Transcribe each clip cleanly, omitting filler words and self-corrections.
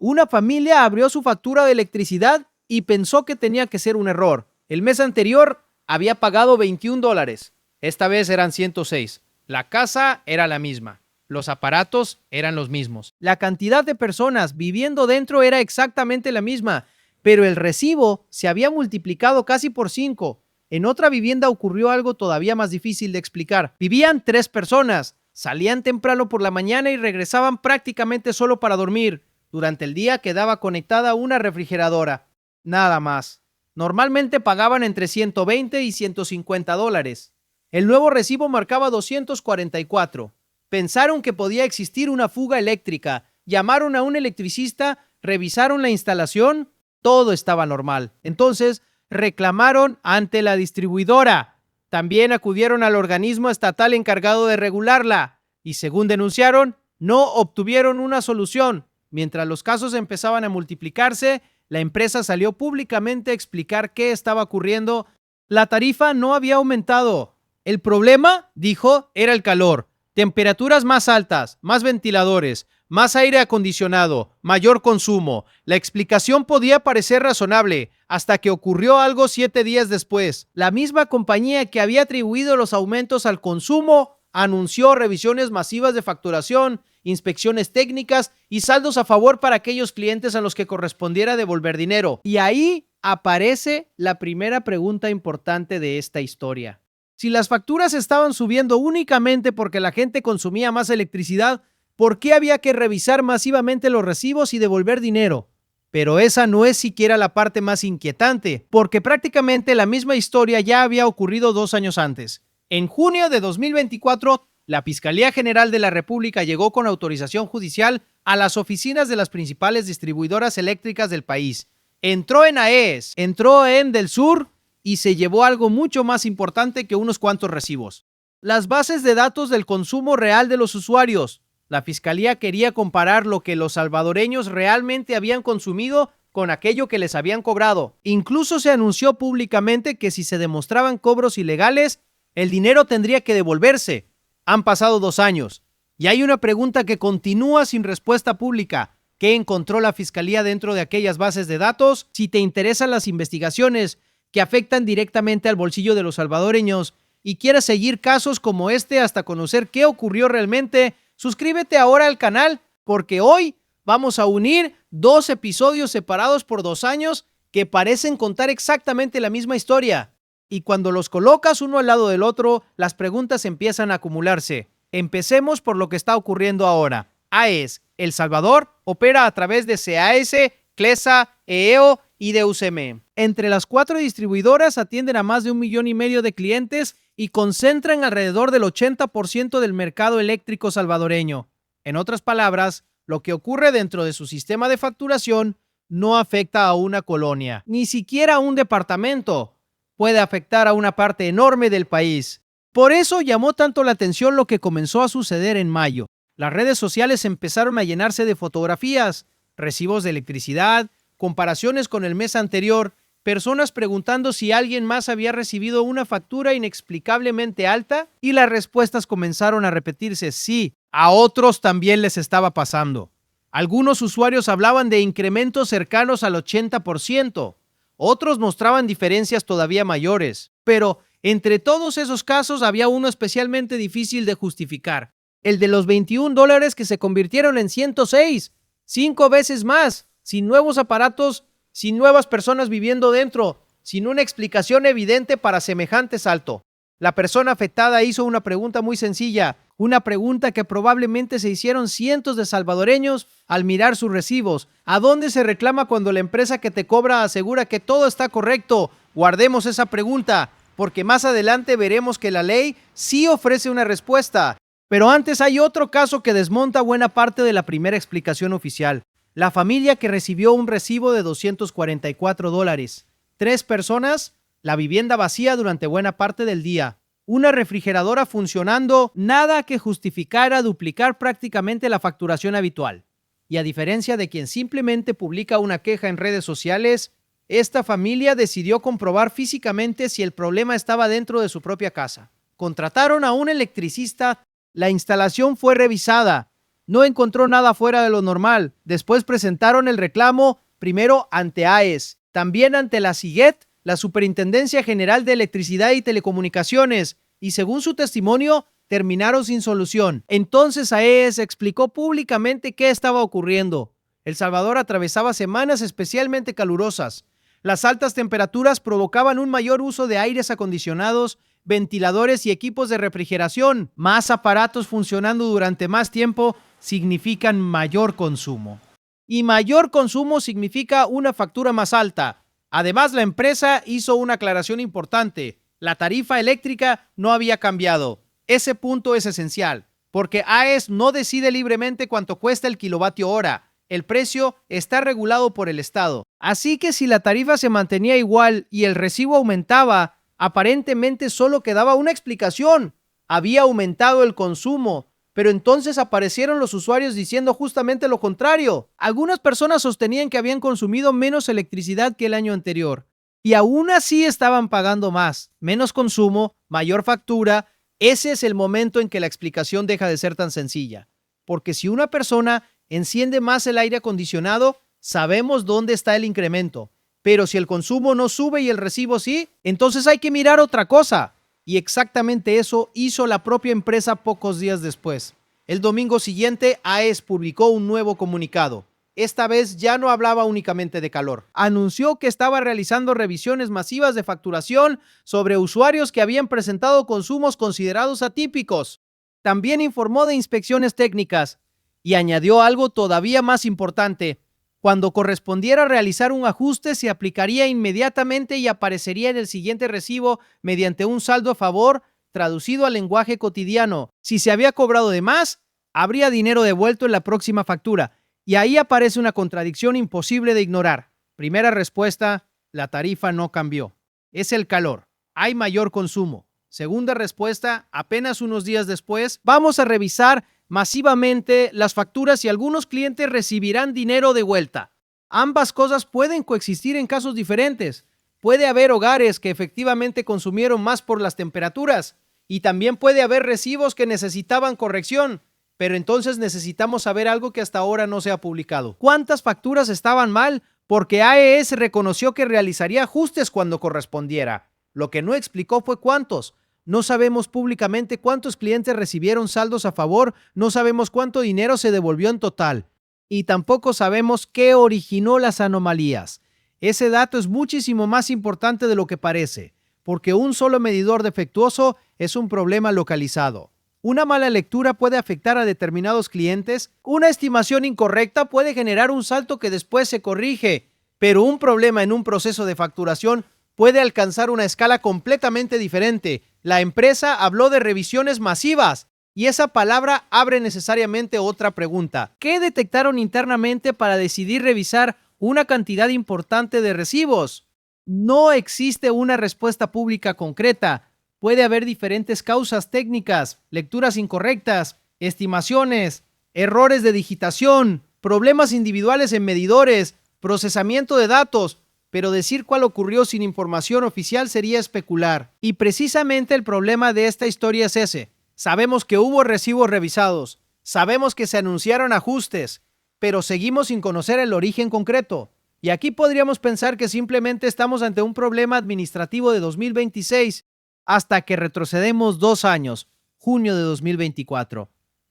Una familia abrió su factura de electricidad y pensó que tenía que ser un error. El mes anterior había pagado $21. Esta vez eran 106. La casa era la misma. Los aparatos eran los mismos. La cantidad de personas viviendo dentro era exactamente la misma, pero el recibo se había multiplicado casi por 5. En otra vivienda ocurrió algo todavía más difícil de explicar. Vivían 3 personas. Salían temprano por la mañana y regresaban prácticamente solo para dormir. Durante el día quedaba conectada una refrigeradora. Nada más. Normalmente pagaban entre $120 y $150. El nuevo recibo marcaba 244. Pensaron que podía existir una fuga eléctrica. Llamaron a un electricista, revisaron la instalación. Todo estaba normal. Entonces, reclamaron ante la distribuidora. También acudieron al organismo estatal encargado de regularla. Y según denunciaron, no obtuvieron una solución. Mientras los casos empezaban a multiplicarse, la empresa salió públicamente a explicar qué estaba ocurriendo. La tarifa no había aumentado. El problema, dijo, era el calor. Temperaturas más altas, más ventiladores, más aire acondicionado, mayor consumo. La explicación podía parecer razonable hasta que ocurrió algo 7 días después. La misma compañía que había atribuido los aumentos al consumo anunció revisiones masivas de facturación, inspecciones técnicas y saldos a favor para aquellos clientes a los que correspondiera devolver dinero. Y ahí aparece la primera pregunta importante de esta historia. Si las facturas estaban subiendo únicamente porque la gente consumía más electricidad, ¿por qué había que revisar masivamente los recibos y devolver dinero? Pero esa no es siquiera la parte más inquietante, porque prácticamente la misma historia ya había ocurrido 2 años antes. En junio de 2024, la Fiscalía General de la República llegó con autorización judicial a las oficinas de las principales distribuidoras eléctricas del país. Entró en AES, entró en Del Sur y se llevó algo mucho más importante que unos cuantos recibos. Las bases de datos del consumo real de los usuarios. La Fiscalía quería comparar lo que los salvadoreños realmente habían consumido con aquello que les habían cobrado. Incluso se anunció públicamente que si se demostraban cobros ilegales, el dinero tendría que devolverse. Han pasado 2 años y hay una pregunta que continúa sin respuesta pública. ¿Qué encontró la Fiscalía dentro de aquellas bases de datos? Si te interesan las investigaciones que afectan directamente al bolsillo de los salvadoreños y quieres seguir casos como este hasta conocer qué ocurrió realmente, suscríbete ahora al canal porque hoy vamos a unir 2 episodios separados por 2 años que parecen contar exactamente la misma historia. Y cuando los colocas uno al lado del otro, las preguntas empiezan a acumularse. Empecemos por lo que está ocurriendo ahora. AES, El Salvador, opera a través de CAS, CLESA, EEO y DUCM. Entre las 4 distribuidoras atienden a más de 1,5 millones de clientes y concentran alrededor del 80% del mercado eléctrico salvadoreño. En otras palabras, lo que ocurre dentro de su sistema de facturación no afecta a una colonia, ni siquiera a un departamento. Puede afectar a una parte enorme del país. Por eso llamó tanto la atención lo que comenzó a suceder en mayo. Las redes sociales empezaron a llenarse de fotografías, recibos de electricidad, comparaciones con el mes anterior, personas preguntando si alguien más había recibido una factura inexplicablemente alta y las respuestas comenzaron a repetirse. Sí, a otros también les estaba pasando. Algunos usuarios hablaban de incrementos cercanos al 80%. Otros mostraban diferencias todavía mayores. Pero entre todos esos casos había uno especialmente difícil de justificar. El de los $21 que se convirtieron en 106. 5 veces más. Sin nuevos aparatos, sin nuevas personas viviendo dentro, sin una explicación evidente para semejante salto. La persona afectada hizo una pregunta muy sencilla, una pregunta que probablemente se hicieron cientos de salvadoreños al mirar sus recibos. ¿A dónde se reclama cuando la empresa que te cobra asegura que todo está correcto? Guardemos esa pregunta, porque más adelante veremos que la ley sí ofrece una respuesta. Pero antes hay otro caso que desmonta buena parte de la primera explicación oficial. La familia que recibió un recibo de $244. 3 personas, la vivienda vacía durante buena parte del día. Una refrigeradora funcionando, nada que justificara duplicar prácticamente la facturación habitual. Y a diferencia de quien simplemente publica una queja en redes sociales, esta familia decidió comprobar físicamente si el problema estaba dentro de su propia casa. Contrataron a un electricista, la instalación fue revisada No encontró nada fuera de lo normal. Después presentaron el reclamo primero ante AES, también ante la SIGET, la Superintendencia General de Electricidad y Telecomunicaciones, y según su testimonio, terminaron sin solución. Entonces AES explicó públicamente qué estaba ocurriendo. El Salvador atravesaba semanas especialmente calurosas. Las altas temperaturas provocaban un mayor uso de aires acondicionados, ventiladores y equipos de refrigeración. Más aparatos funcionando durante más tiempo significan mayor consumo. Y mayor consumo significa una factura más alta. Además, la empresa hizo una aclaración importante. La tarifa eléctrica no había cambiado. Ese punto es esencial, porque AES no decide libremente cuánto cuesta el kilovatio hora. El precio está regulado por el Estado. Así que si la tarifa se mantenía igual y el recibo aumentaba, aparentemente solo quedaba una explicación. Había aumentado el consumo, pero entonces aparecieron los usuarios diciendo justamente lo contrario. Algunas personas sostenían que habían consumido menos electricidad que el año anterior y aún así estaban pagando más. Menos consumo, mayor factura. Ese es el momento en que la explicación deja de ser tan sencilla. Porque si una persona enciende más el aire acondicionado, sabemos dónde está el incremento. Pero si el consumo no sube y el recibo sí, entonces hay que mirar otra cosa. Y exactamente eso hizo la propia empresa pocos días después. El domingo siguiente, AES publicó un nuevo comunicado. Esta vez ya no hablaba únicamente de calor. Anunció que estaba realizando revisiones masivas de facturación sobre usuarios que habían presentado consumos considerados atípicos. También informó de inspecciones técnicas y añadió algo todavía más importante. Cuando correspondiera realizar un ajuste, se aplicaría inmediatamente y aparecería en el siguiente recibo mediante un saldo a favor traducido al lenguaje cotidiano. Si se había cobrado de más, habría dinero devuelto en la próxima factura. Y ahí aparece una contradicción imposible de ignorar. Primera respuesta, la tarifa no cambió. Es el calor. Hay mayor consumo. Segunda respuesta, apenas unos días después, vamos a revisar masivamente las facturas y algunos clientes recibirán dinero de vuelta. Ambas cosas pueden coexistir en casos diferentes. Puede haber hogares que efectivamente consumieron más por las temperaturas y también puede haber recibos que necesitaban corrección, pero entonces necesitamos saber algo que hasta ahora no se ha publicado. ¿Cuántas facturas estaban mal? Porque AES reconoció que realizaría ajustes cuando correspondiera. Lo que no explicó fue cuántos. No sabemos públicamente cuántos clientes recibieron saldos a favor, no sabemos cuánto dinero se devolvió en total y tampoco sabemos qué originó las anomalías. Ese dato es muchísimo más importante de lo que parece, porque un solo medidor defectuoso es un problema localizado. Una mala lectura puede afectar a determinados clientes, una estimación incorrecta puede generar un salto que después se corrige, pero un problema en un proceso de facturación puede alcanzar una escala completamente diferente. La empresa habló de revisiones masivas y esa palabra abre necesariamente otra pregunta. ¿Qué detectaron internamente para decidir revisar una cantidad importante de recibos? No existe una respuesta pública concreta. Puede haber diferentes causas técnicas, lecturas incorrectas, estimaciones, errores de digitación, problemas individuales en medidores, procesamiento de datos, pero decir cuál ocurrió sin información oficial sería especular. Y precisamente el problema de esta historia es ese. Sabemos que hubo recibos revisados, sabemos que se anunciaron ajustes, pero seguimos sin conocer el origen concreto. Y aquí podríamos pensar que simplemente estamos ante un problema administrativo de 2026 hasta que retrocedemos 2 años, junio de 2024.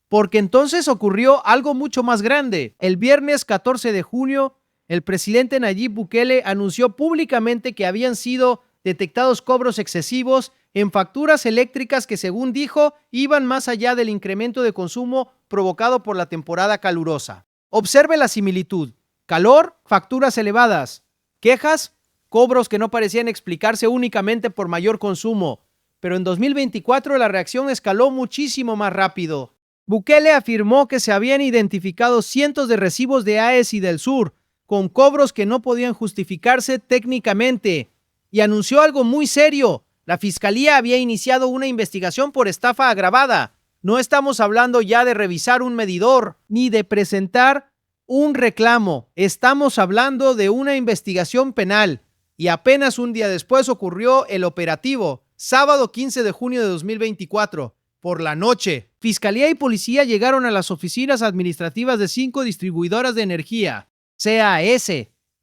Porque entonces ocurrió algo mucho más grande. El viernes 14 de junio, el presidente Nayib Bukele anunció públicamente que habían sido detectados cobros excesivos en facturas eléctricas que, según dijo, iban más allá del incremento de consumo provocado por la temporada calurosa. Observe la similitud. Calor, facturas elevadas. Quejas, cobros que no parecían explicarse únicamente por mayor consumo. Pero en 2024 la reacción escaló muchísimo más rápido. Bukele afirmó que se habían identificado cientos de recibos de AES y del Sur, con cobros que no podían justificarse técnicamente, y anunció algo muy serio. La Fiscalía había iniciado una investigación por estafa agravada. No estamos hablando ya de revisar un medidor, ni de presentar un reclamo. Estamos hablando de una investigación penal. Y apenas un día después ocurrió el operativo, sábado 15 de junio de 2024. por la noche. Fiscalía y policía llegaron a las oficinas administrativas de 5 distribuidoras de energía: CAS,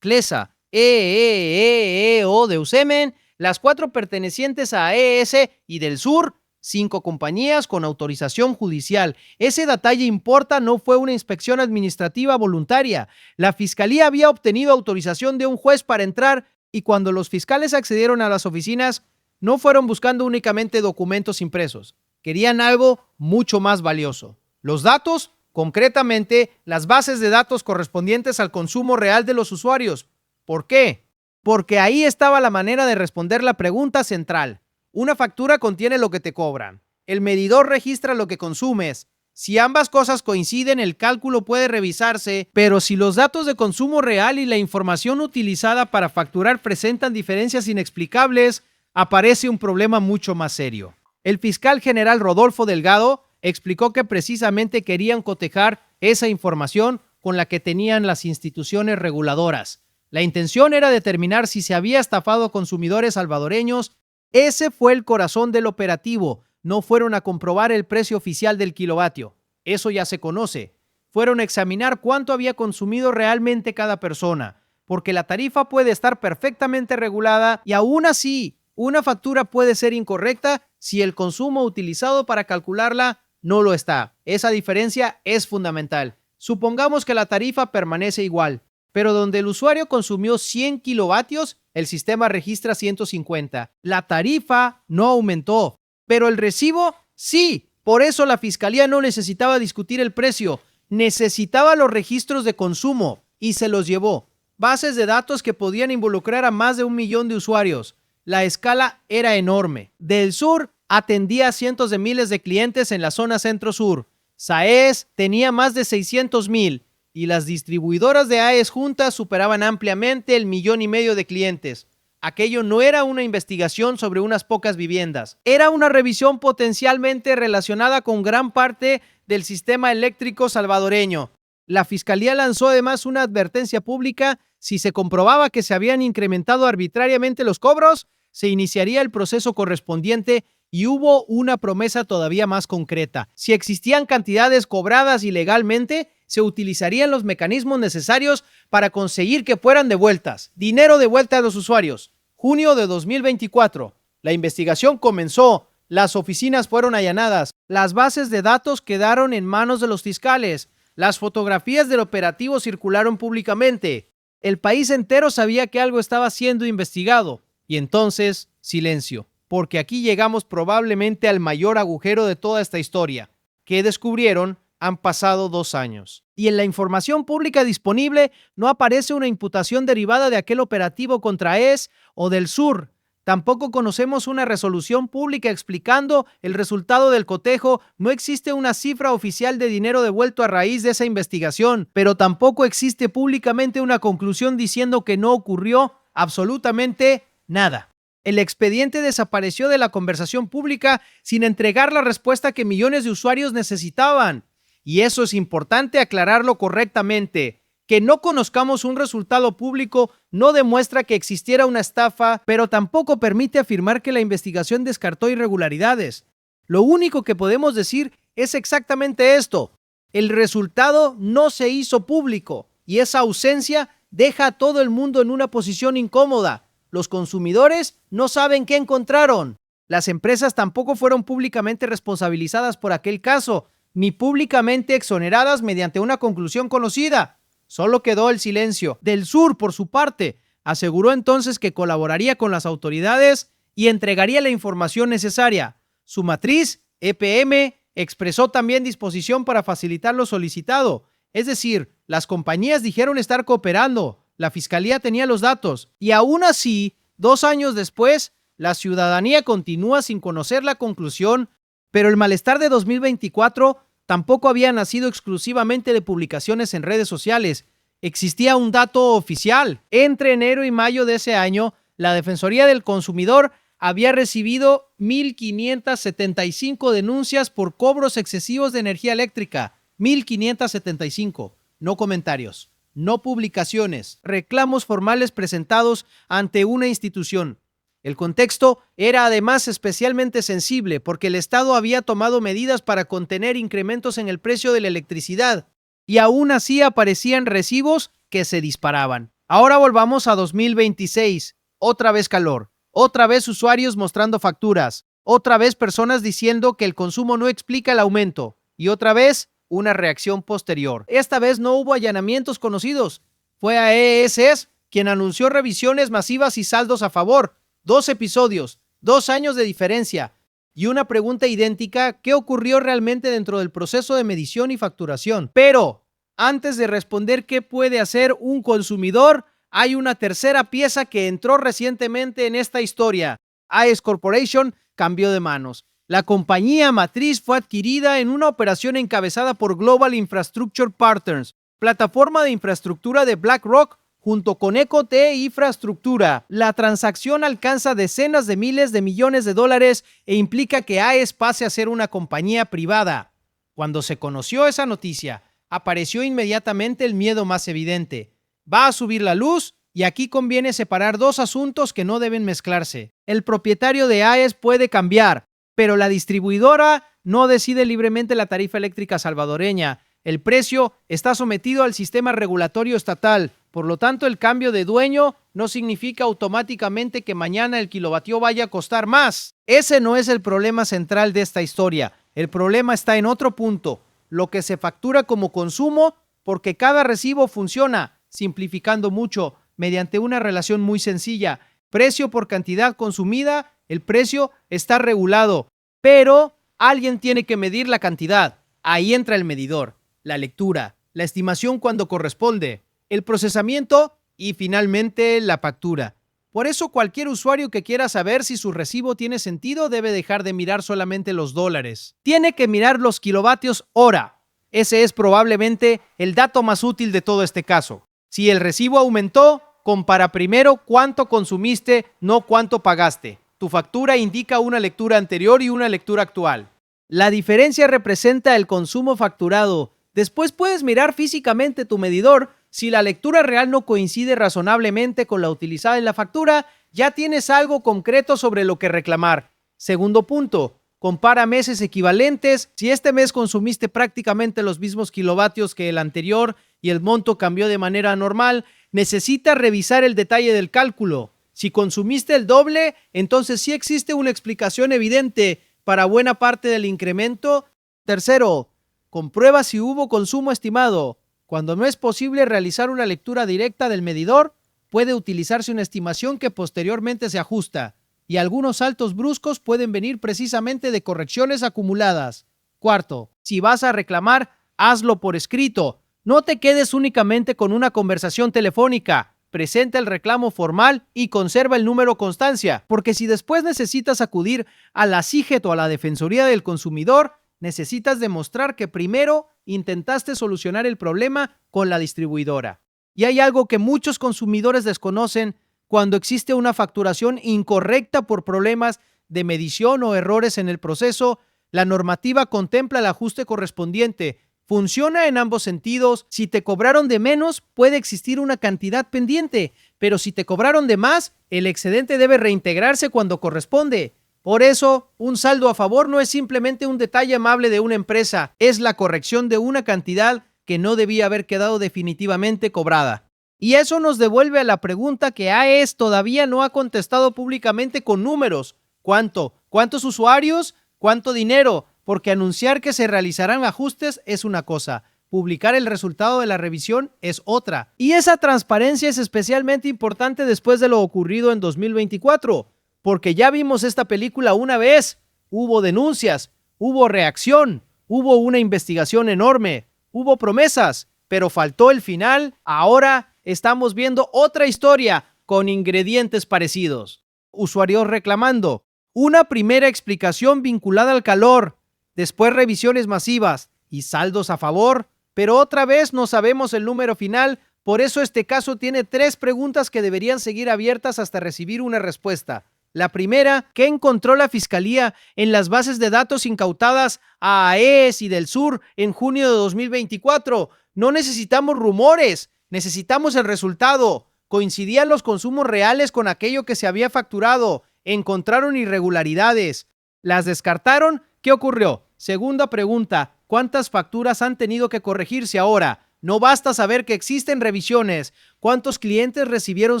CLESA, EEO de Usemen, las 4 pertenecientes a AES y del Sur, 5 compañías con autorización judicial. Ese detalle importa, no fue una inspección administrativa voluntaria. La fiscalía había obtenido autorización de un juez para entrar, y cuando los fiscales accedieron a las oficinas, no fueron buscando únicamente documentos impresos. Querían algo mucho más valioso: los datos, concretamente las bases de datos correspondientes al consumo real de los usuarios. ¿Por qué? Porque ahí estaba la manera de responder la pregunta central. Una factura contiene lo que te cobran. El medidor registra lo que consumes. Si ambas cosas coinciden, el cálculo puede revisarse, pero si los datos de consumo real y la información utilizada para facturar presentan diferencias inexplicables, aparece un problema mucho más serio. El fiscal general Rodolfo Delgado explicó que precisamente querían cotejar esa información con la que tenían las instituciones reguladoras. La intención era determinar si se había estafado a consumidores salvadoreños. Ese fue el corazón del operativo. No fueron a comprobar el precio oficial del kilovatio. Eso ya se conoce. Fueron a examinar cuánto había consumido realmente cada persona, porque la tarifa puede estar perfectamente regulada y aún así una factura puede ser incorrecta si el consumo utilizado para calcularla no lo está. Esa diferencia es fundamental. Supongamos que la tarifa permanece igual, pero donde el usuario consumió 100 kilovatios, el sistema registra 150. La tarifa no aumentó, pero el recibo sí. Por eso la fiscalía no necesitaba discutir el precio, necesitaba los registros de consumo y se los llevó. Bases de datos que podían involucrar a más de 1 millón de usuarios. La escala era enorme. Del Sur atendía a cientos de miles de clientes en la zona centro-sur. SAES tenía más de 600,000 y las distribuidoras de AES juntas superaban ampliamente el 1,5 millones de clientes. Aquello no era una investigación sobre unas pocas viviendas. Era una revisión potencialmente relacionada con gran parte del sistema eléctrico salvadoreño. La fiscalía lanzó además una advertencia pública: si se comprobaba que se habían incrementado arbitrariamente los cobros, se iniciaría el proceso correspondiente, y hubo una promesa todavía más concreta: si existían cantidades cobradas ilegalmente, se utilizarían los mecanismos necesarios para conseguir que fueran devueltas. Dinero de vuelta a los usuarios. Junio de 2024. La investigación comenzó. Las oficinas fueron allanadas. Las bases de datos quedaron en manos de los fiscales. Las fotografías del operativo circularon públicamente. El país entero sabía que algo estaba siendo investigado. Y entonces, silencio. Porque aquí llegamos probablemente al mayor agujero de toda esta historia. ¿Qué descubrieron? Han pasado 2 años. Y en la información pública disponible no aparece una imputación derivada de aquel operativo contra AES o del Sur. Tampoco conocemos una resolución pública explicando el resultado del cotejo. No existe una cifra oficial de dinero devuelto a raíz de esa investigación, pero tampoco existe públicamente una conclusión diciendo que no ocurrió absolutamente nada. El expediente desapareció de la conversación pública sin entregar la respuesta que millones de usuarios necesitaban. Y eso es importante aclararlo correctamente. Que no conozcamos un resultado público no demuestra que existiera una estafa, pero tampoco permite afirmar que la investigación descartó irregularidades. Lo único que podemos decir es exactamente esto: el resultado no se hizo público, y esa ausencia deja a todo el mundo en una posición incómoda. Los consumidores no saben qué encontraron. Las empresas tampoco fueron públicamente responsabilizadas por aquel caso, ni públicamente exoneradas mediante una conclusión conocida. Solo quedó el silencio. Del Sur, por su parte, aseguró entonces que colaboraría con las autoridades y entregaría la información necesaria. Su matriz, EPM, expresó también disposición para facilitar lo solicitado. Es decir, las compañías dijeron estar cooperando. La fiscalía tenía los datos. Y aún así, 2 años después, la ciudadanía continúa sin conocer la conclusión. Pero el malestar de 2024 tampoco había nacido exclusivamente de publicaciones en redes sociales. Existía un dato oficial. Entre enero y mayo de ese año, la Defensoría del Consumidor había recibido 1,575 denuncias por cobros excesivos de energía eléctrica. 1,575. No comentarios, no publicaciones, reclamos formales presentados ante una institución. El contexto era además especialmente sensible porque el Estado había tomado medidas para contener incrementos en el precio de la electricidad y aún así aparecían recibos que se disparaban. Ahora volvamos a 2026. Otra vez calor, otra vez usuarios mostrando facturas, otra vez personas diciendo que el consumo no explica el aumento y otra vez una reacción posterior. Esta vez no hubo allanamientos conocidos. Fue AES quien anunció revisiones masivas y saldos a favor. 2 episodios, 2 años de diferencia y una pregunta idéntica: ¿qué ocurrió realmente dentro del proceso de medición y facturación? Pero antes de responder qué puede hacer un consumidor, hay una tercera pieza que entró recientemente en esta historia. AES Corporation cambió de manos. La compañía matriz fue adquirida en una operación encabezada por Global Infrastructure Partners, plataforma de infraestructura de BlackRock, junto con EcoT Infraestructura. La transacción alcanza decenas de miles de millones de dólares e implica que AES pase a ser una compañía privada. Cuando se conoció esa noticia, apareció inmediatamente el miedo más evidente. Va a subir la luz y aquí conviene separar dos asuntos que no deben mezclarse. El propietario de AES puede cambiar, pero la distribuidora no decide libremente la tarifa eléctrica salvadoreña. El precio está sometido al sistema regulatorio estatal. Por lo tanto, el cambio de dueño no significa automáticamente que mañana el kilovatio vaya a costar más. Ese no es el problema central de esta historia. El problema está en otro punto: lo que se factura como consumo, porque cada recibo funciona, simplificando mucho, mediante una relación muy sencilla. Precio por cantidad consumida. El precio está regulado, pero alguien tiene que medir la cantidad. Ahí entra el medidor, la lectura, la estimación cuando corresponde, el procesamiento y finalmente la factura. Por eso cualquier usuario que quiera saber si su recibo tiene sentido debe dejar de mirar solamente los dólares. Tiene que mirar los kilovatios hora. Ese es probablemente el dato más útil de todo este caso. Si el recibo aumentó, compara primero cuánto consumiste, no cuánto pagaste. Tu factura indica una lectura anterior y una lectura actual. La diferencia representa el consumo facturado. Después puedes mirar físicamente tu medidor. Si la lectura real no coincide razonablemente con la utilizada en la factura, ya tienes algo concreto sobre lo que reclamar. Segundo punto, compara meses equivalentes. Si este mes consumiste prácticamente los mismos kilovatios que el anterior y el monto cambió de manera anormal, necesitas revisar el detalle del cálculo. Si consumiste el doble, entonces sí existe una explicación evidente para buena parte del incremento. Tercero, comprueba si hubo consumo estimado. Cuando no es posible realizar una lectura directa del medidor, puede utilizarse una estimación que posteriormente se ajusta, y algunos saltos bruscos pueden venir precisamente de correcciones acumuladas. Cuarto, si vas a reclamar, hazlo por escrito. No te quedes únicamente con una conversación telefónica. Presenta el reclamo formal y conserva el número constancia, porque si después necesitas acudir a la CIGET o a la Defensoría del Consumidor, necesitas demostrar que primero intentaste solucionar el problema con la distribuidora. Y hay algo que muchos consumidores desconocen: cuando existe una facturación incorrecta por problemas de medición o errores en el proceso, la normativa contempla el ajuste correspondiente. Funciona en ambos sentidos. Si te cobraron de menos, puede existir una cantidad pendiente, pero si te cobraron de más, el excedente debe reintegrarse cuando corresponde. Por eso, un saldo a favor no es simplemente un detalle amable de una empresa, es la corrección de una cantidad que no debía haber quedado definitivamente cobrada. Y eso nos devuelve a la pregunta que AES todavía no ha contestado públicamente con números. ¿Cuánto? ¿Cuántos usuarios? ¿Cuánto dinero? Porque anunciar que se realizarán ajustes es una cosa, publicar el resultado de la revisión es otra. Y esa transparencia es especialmente importante después de lo ocurrido en 2024, porque ya vimos esta película una vez. Hubo denuncias, hubo reacción, hubo una investigación enorme, hubo promesas, pero faltó el final. Ahora estamos viendo otra historia con ingredientes parecidos. Usuarios reclamando, una primera explicación vinculada al calor, después revisiones masivas y saldos a favor, pero otra vez no sabemos el número final. Por eso este caso tiene 3 preguntas que deberían seguir abiertas hasta recibir una respuesta. La primera, ¿qué encontró la Fiscalía en las bases de datos incautadas a AES y del Sur en junio de 2024? No necesitamos rumores, necesitamos el resultado. ¿Coincidían los consumos reales con aquello que se había facturado? Encontraron irregularidades. ¿Las descartaron? ¿Qué ocurrió? Segunda pregunta, ¿cuántas facturas han tenido que corregirse ahora? No basta saber que existen revisiones. ¿Cuántos clientes recibieron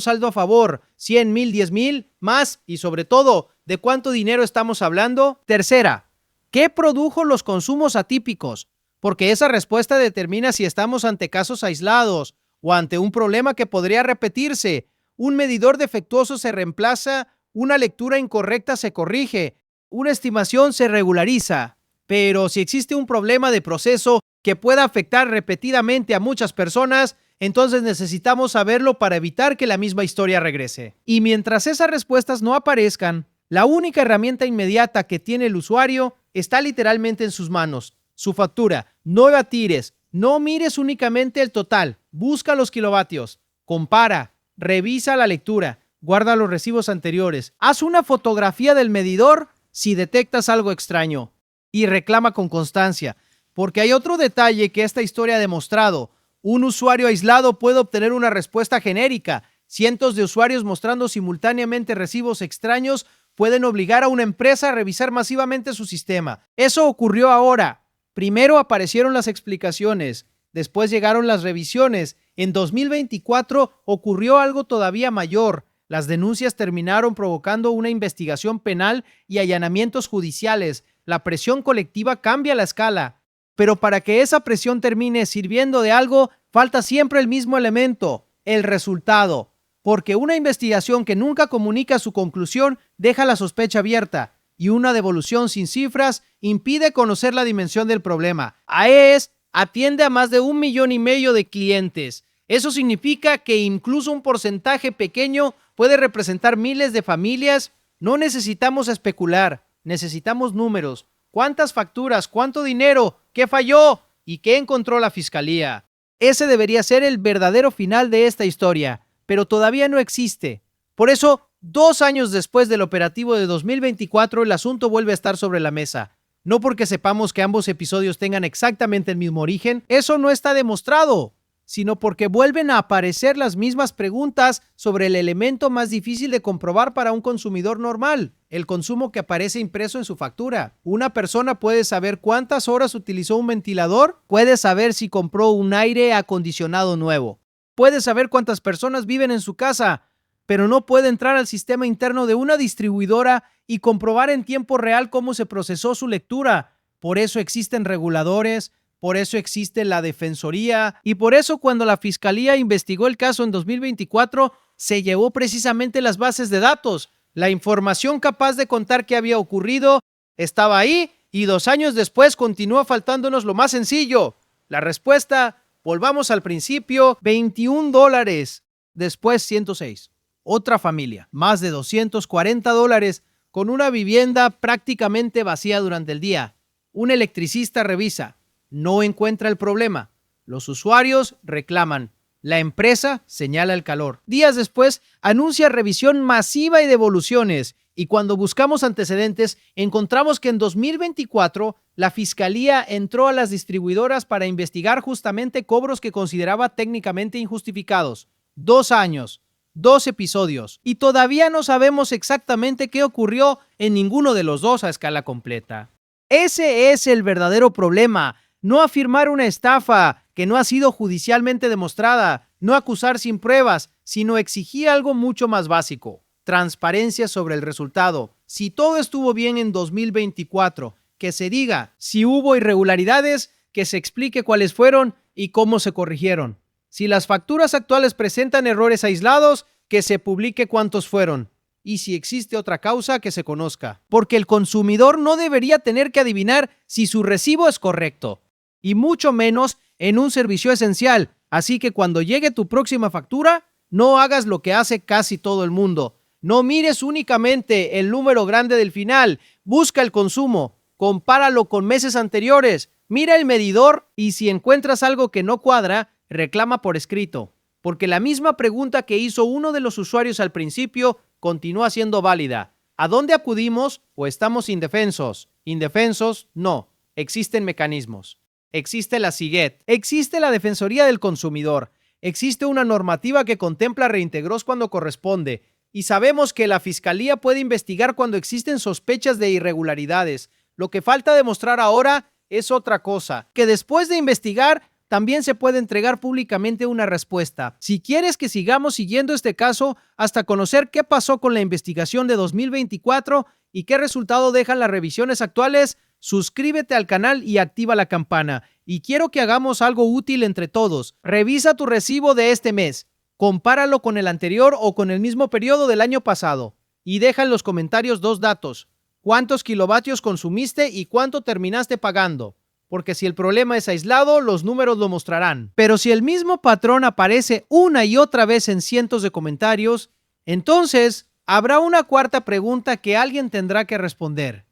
saldo a favor? ¿100 mil, 10 mil? ¿Más? Y sobre todo, ¿de cuánto dinero estamos hablando? Tercera, ¿qué produjo los consumos atípicos? Porque esa respuesta determina si estamos ante casos aislados o ante un problema que podría repetirse. Un medidor defectuoso se reemplaza, una lectura incorrecta se corrige, una estimación se regulariza. Pero si existe un problema de proceso que pueda afectar repetidamente a muchas personas, entonces necesitamos saberlo para evitar que la misma historia regrese. Y mientras esas respuestas no aparezcan, la única herramienta inmediata que tiene el usuario está literalmente en sus manos: su factura. No la tires, no mires únicamente el total, busca los kilovatios, compara, revisa la lectura, guarda los recibos anteriores, haz una fotografía del medidor si detectas algo extraño y reclama con constancia, porque hay otro detalle que esta historia ha demostrado. Un usuario aislado puede obtener una respuesta genérica. Cientos de usuarios mostrando simultáneamente recibos extraños pueden obligar a una empresa a revisar masivamente su sistema. Eso ocurrió ahora. Primero aparecieron las explicaciones, después llegaron las revisiones. En 2024 ocurrió algo todavía mayor. Las denuncias terminaron provocando una investigación penal y allanamientos judiciales. La presión colectiva cambia la escala. Pero para que esa presión termine sirviendo de algo, falta siempre el mismo elemento: el resultado. Porque una investigación que nunca comunica su conclusión deja la sospecha abierta, y una devolución sin cifras impide conocer la dimensión del problema. AES atiende a más de 1,5 millones de clientes. Eso significa que incluso un porcentaje pequeño puede representar miles de familias. No necesitamos especular, necesitamos números. ¿Cuántas facturas? ¿Cuánto dinero? ¿Qué falló? ¿Y qué encontró la fiscalía? Ese debería ser el verdadero final de esta historia, pero todavía no existe. Por eso, 2 años después del operativo de 2024, el asunto vuelve a estar sobre la mesa. No porque sepamos que ambos episodios tengan exactamente el mismo origen, eso no está demostrado, sino porque vuelven a aparecer las mismas preguntas sobre el elemento más difícil de comprobar para un consumidor normal: el consumo que aparece impreso en su factura. Una persona puede saber cuántas horas utilizó un ventilador, puede saber si compró un aire acondicionado nuevo, puede saber cuántas personas viven en su casa, pero no puede entrar al sistema interno de una distribuidora y comprobar en tiempo real cómo se procesó su lectura. Por eso existen reguladores, por eso existe la Defensoría, y por eso cuando la Fiscalía investigó el caso en 2024, se llevó precisamente las bases de datos. La información capaz de contar qué había ocurrido estaba ahí, y 2 años después continúa faltándonos lo más sencillo: la respuesta. Volvamos al principio: $21, después 106. Otra familia, más de $240, con una vivienda prácticamente vacía durante el día. Un electricista revisa, no encuentra el problema. Los usuarios reclaman. La empresa señala el calor. Días después, anuncia revisión masiva y devoluciones. Y cuando buscamos antecedentes, encontramos que en 2024 la Fiscalía entró a las distribuidoras para investigar justamente cobros que consideraba técnicamente injustificados. 2 años. 2 episodios, y todavía no sabemos exactamente qué ocurrió en ninguno de los dos a escala completa. Ese es el verdadero problema: no afirmar una estafa que no ha sido judicialmente demostrada, no acusar sin pruebas, sino exigir algo mucho más básico: transparencia sobre el resultado. Si todo estuvo bien en 2024, que se diga. Si hubo irregularidades, que se explique cuáles fueron y cómo se corrigieron. Si las facturas actuales presentan errores aislados, que se publique cuántos fueron. Y si existe otra causa, que se conozca. Porque el consumidor no debería tener que adivinar si su recibo es correcto. Y mucho menos en un servicio esencial. Así que cuando llegue tu próxima factura, no hagas lo que hace casi todo el mundo. No mires únicamente el número grande del final. Busca el consumo. Compáralo con meses anteriores. Mira el medidor y si encuentras algo que no cuadra, reclama por escrito, porque la misma pregunta que hizo uno de los usuarios al principio continúa siendo válida. ¿A dónde acudimos o estamos indefensos? Indefensos, no. Existen mecanismos. Existe la SIGET. Existe la Defensoría del Consumidor. Existe una normativa que contempla reintegros cuando corresponde. Y sabemos que la Fiscalía puede investigar cuando existen sospechas de irregularidades. Lo que falta demostrar ahora es otra cosa, que después de investigar también se puede entregar públicamente una respuesta. Si quieres que sigamos siguiendo este caso hasta conocer qué pasó con la investigación de 2024 y qué resultado dejan las revisiones actuales, suscríbete al canal y activa la campana. Y quiero que hagamos algo útil entre todos. Revisa tu recibo de este mes. Compáralo con el anterior o con el mismo periodo del año pasado. Y deja en los comentarios 2 datos. ¿Cuántos kilovatios consumiste y cuánto terminaste pagando? Porque si el problema es aislado, los números lo mostrarán. Pero si el mismo patrón aparece una y otra vez en cientos de comentarios, entonces habrá una cuarta pregunta que alguien tendrá que responder.